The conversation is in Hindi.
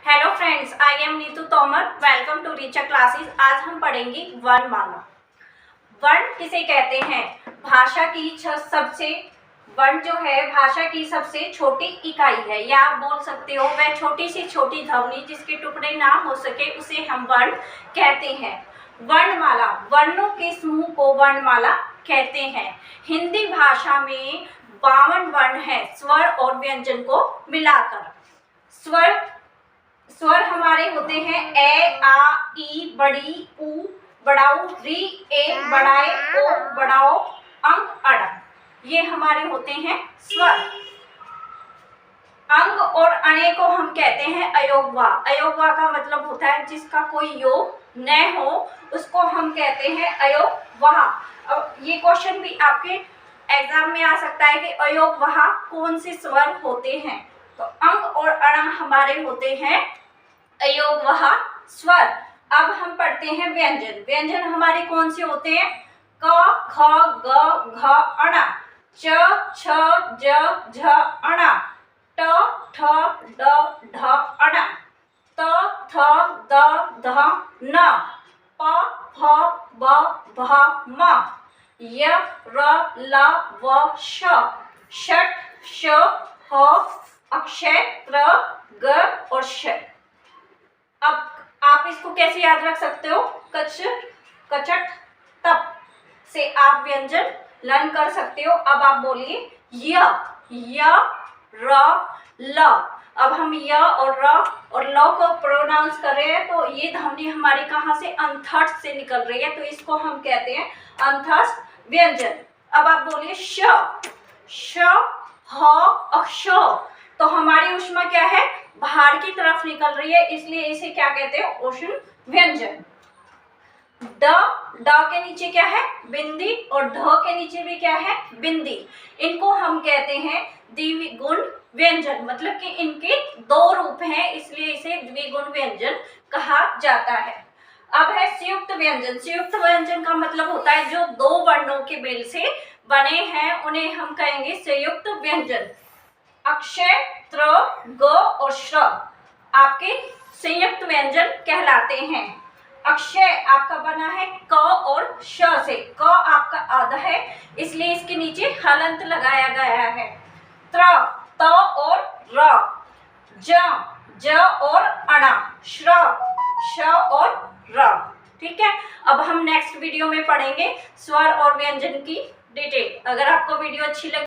Hello friends, I am Neetu Tomar. Welcome to Richa classes. आज हम पढ़ेंगे वर्णमाला। वर्ण किसे कहते हैं? भाषा की सबसे वर्ण जो है भाषा की सबसे छोटी इकाई है, या आप बोल सकते हो वह छोटी सी छोटी ध्वनि जिसके टुकड़े ना हो सके उसे हम वर्ण कहते हैं। वर्णमाला, वर्णों के समूह को वर्णमाला कहते हैं। हिंदी भाषा में 52 वर्ण है, स्वर और व्यंजन को मिलाकर। स्वर हमारे होते हैं ए, आ, ई, बड़ी, ऊ, बड़ाऊ, री, ए, बड़ाए, ओ, बड़ाओ, अंग, अड़। ये हमारे होते हैं स्वर। अंग और अणे को हम कहते हैं अयोगवा। अयोगवा का मतलब होता है जिसका कोई योग न हो, उसको हम कहते हैं अयोगवाह। अब ये क्वेश्चन भी आपके एग्जाम में आ सकता है कि अयोगवाह कौन से स्वर होते हैं। तो अंग और अण हमारे होते हैं अयोगवाह स्वर। अब हम पढ़ते हैं व्यंजन। व्यंजन हमारे कौन से होते हैं? क, ख, ग, घ, अण, च, छ, ज, झ, अण, ट, ठ, ड, ढ, अण, त, थ, द, ध, न, प, फ, ब, भ, म, य, र, ल, व, श, षट, श, ह, अक्षय, त्र, ग और श। अब आप इसको कैसे याद रख सकते हो? कच, कचट, तप से आप व्यंजन लर्न कर सकते हो। अब आप बोलिए य, र, ल। अब हम य और र और ल को प्रोनाउंस कर रहे हैं, तो ये ध्वनि हमारी कहाँ से? अंतस्थ से निकल रही है, तो इसको हम कहते हैं अंतस्थ व्यंजन। अब आप बोलिए श, ह, अक्ष। तो हमारी ऊष्मा क्या है? बाहर की तरफ निकल रही है, इसलिए इसे क्या कहते हैं? उष्ण व्यंजन। ड के नीचे क्या है? बिंदी, और ढ के नीचे भी क्या है? बिंदी। इनको हम कहते हैं द्विगुण व्यंजन, मतलब कि इनके दो रूप हैं, इसलिए इसे द्विगुण व्यंजन कहा जाता है। अब है संयुक्त व्यंजन। संयुक्त व्यंजन का मतलब होता है जो दो वर्णों के मेल से बने हैं, उन्हें हम कहेंगे संयुक्त व्यंजन। अक्षय, त्र, ग और श आपके संयुक्त व्यंजन कहलाते हैं। अक्षय आपका बना है क और श से। क आपका आधा है, इसलिए इसके नीचे हलंत लगाया गया है। त्र, त और र, ज और अण, श्र, श और र। ठीक है। अब हम नेक्स्ट वीडियो में पढ़ेंगे स्वर और व्यंजन की डिटेल। अगर आपको वीडियो अच्छी लगी